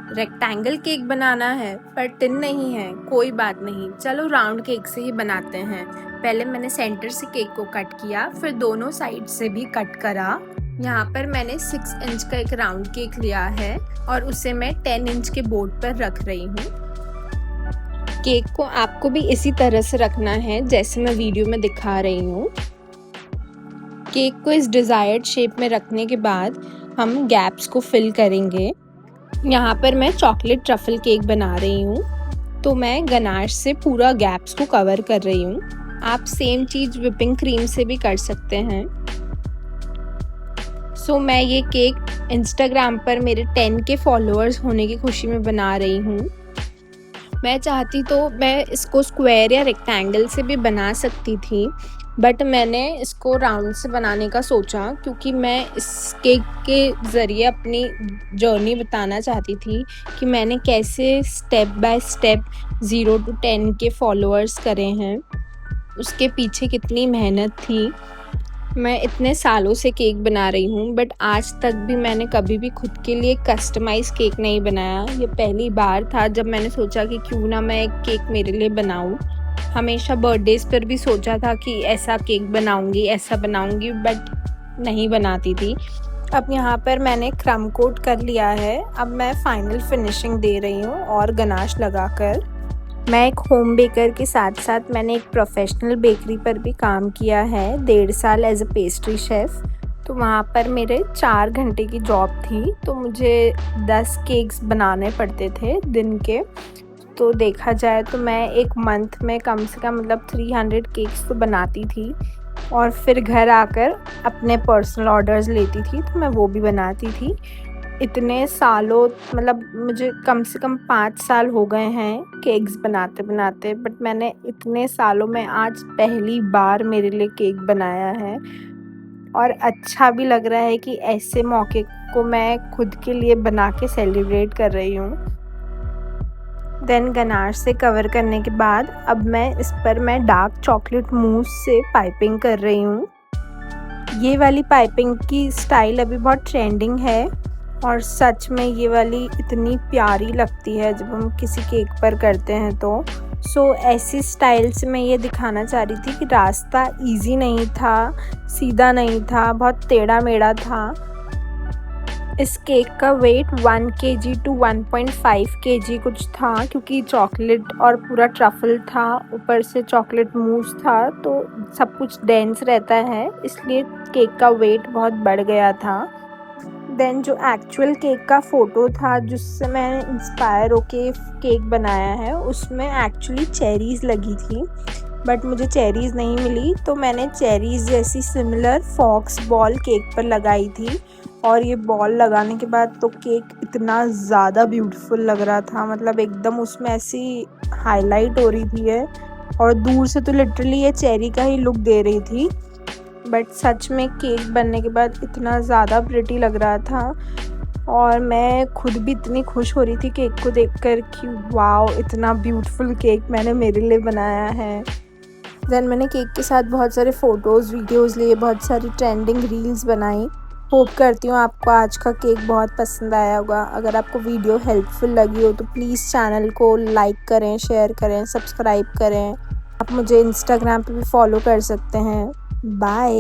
Rectangle cake बनाना है पर tin नहीं है, कोई बात नहीं, चलो राउंड केक से ही बनाते हैं। पहले मैंने सेंटर से केक को कट किया, फिर दोनों साइड से भी कट करा। यहाँ पर मैंने 6 इंच का एक राउंड केक लिया है और उसे मैं 10 इंच के बोर्ड पर रख रही हूँ। केक को आपको भी इसी तरह से रखना है जैसे मैं वीडियो में दिखा रही हूँ। केक को इस डिज़ायर्ड शेप में रखने के बाद हम गैप्स को फिल करेंगे। यहाँ पर मैं चॉकलेट ट्रफल केक बना रही हूँ, तो मैं गनाश से पूरा गैप्स को कवर कर रही हूँ। आप सेम चीज़ व्हिपिंग क्रीम से भी कर सकते हैं। सो मैं ये केक इंस्टाग्राम पर मेरे 10 के फॉलोअर्स होने की खुशी में बना रही हूँ। मैं चाहती तो मैं इसको स्क्वायर या रेक्टेंगल से भी बना सकती थी, बट मैंने इसको राउंड से बनाने का सोचा क्योंकि मैं इस केक के ज़रिए अपनी जर्नी बताना चाहती थी कि मैंने कैसे स्टेप बाय स्टेप 0 to 10 के फॉलोअर्स करे हैं, उसके पीछे कितनी मेहनत थी। मैं इतने सालों से केक बना रही हूँ, बट आज तक भी मैंने कभी भी खुद के लिए कस्टमाइज़ केक नहीं बनाया। ये पहली बार था जब मैंने सोचा कि क्यों ना मैं एक केक मेरे लिए बनाऊँ। हमेशा बर्थडेज़ पर भी सोचा था कि ऐसा केक बनाऊँगी, ऐसा बनाऊँगी, बट नहीं बनाती थी। अब यहाँ पर मैंने क्रम कोट कर लिया है। अब मैं फाइनल फिनिशिंग दे रही हूँ और गनाश लगाकर। मैं एक होम बेकर के साथ साथ मैंने एक प्रोफेशनल बेकरी पर भी काम किया है 1.5 साल एज अ पेस्ट्री शेफ़। तो वहाँ पर मेरे 4 घंटे की जॉब थी, तो मुझे 10 केक्स बनाने पड़ते थे दिन के। तो देखा जाए तो मैं एक मंथ में कम से कम 300 केक्स तो बनाती थी और फिर घर आकर अपने पर्सनल ऑर्डर्स लेती थी, तो मैं वो भी बनाती थी। इतने सालों मुझे कम से कम 5 साल हो गए हैं केक्स बनाते बनाते, बट मैंने इतने सालों में आज पहली बार मेरे लिए केक बनाया है और अच्छा भी लग रहा है कि ऐसे मौके को मैं खुद के लिए बना के सेलिब्रेट कर रही हूँ। देन गनाश से कवर करने के बाद अब मैं डार्क चॉकलेट मूस से पाइपिंग कर रही हूँ। ये वाली पाइपिंग की स्टाइल अभी बहुत ट्रेंडिंग है और सच में ये वाली इतनी प्यारी लगती है जब हम किसी केक पर करते हैं तो। ऐसी स्टाइल से मैं ये दिखाना चाह रही थी कि रास्ता इजी नहीं था, सीधा नहीं था, बहुत टेढ़ा मेढ़ा था। इस केक का वेट 1 kg to 1.5 kg कुछ था, क्योंकि चॉकलेट और पूरा ट्रफल था, ऊपर से चॉकलेट मूस था, तो सब कुछ डेंस रहता है, इसलिए केक का वेट बहुत बढ़ गया था। देन जो एक्चुअल केक का फ़ोटो था जिससे मैंने इंस्पायर होके केक बनाया है, उसमें एक्चुअली चेरीज़ लगी थी, बट मुझे चेरीज़ नहीं मिली, तो मैंने चेरीज़ जैसी सिमिलर फॉक्स बॉल केक पर लगाई थी। और ये बॉल लगाने के बाद तो केक इतना ज़्यादा ब्यूटीफुल लग रहा था, एकदम उसमें ऐसी हाईलाइट हो रही थी है, और दूर से तो लिटरली ये चेरी का ही लुक दे रही थी, बट सच में केक बनने के बाद इतना ज़्यादा प्रिटी लग रहा था। और मैं खुद भी इतनी खुश हो रही थी केक को देखकर कि वाओ, इतना ब्यूटीफुल केक मैंने मेरे लिए बनाया है। देन मैंने केक के साथ बहुत सारे फ़ोटोज़ वीडियोज़ लिए, बहुत सारी ट्रेंडिंग रील्स बनाई। होप करती हूँ आपको आज का केक बहुत पसंद आया होगा। अगर आपको वीडियो हेल्पफुल लगी हो तो प्लीज़ चैनल को लाइक करें, शेयर करें, सब्सक्राइब करें। आप मुझे इंस्टाग्राम पे भी फॉलो कर सकते हैं। बाय।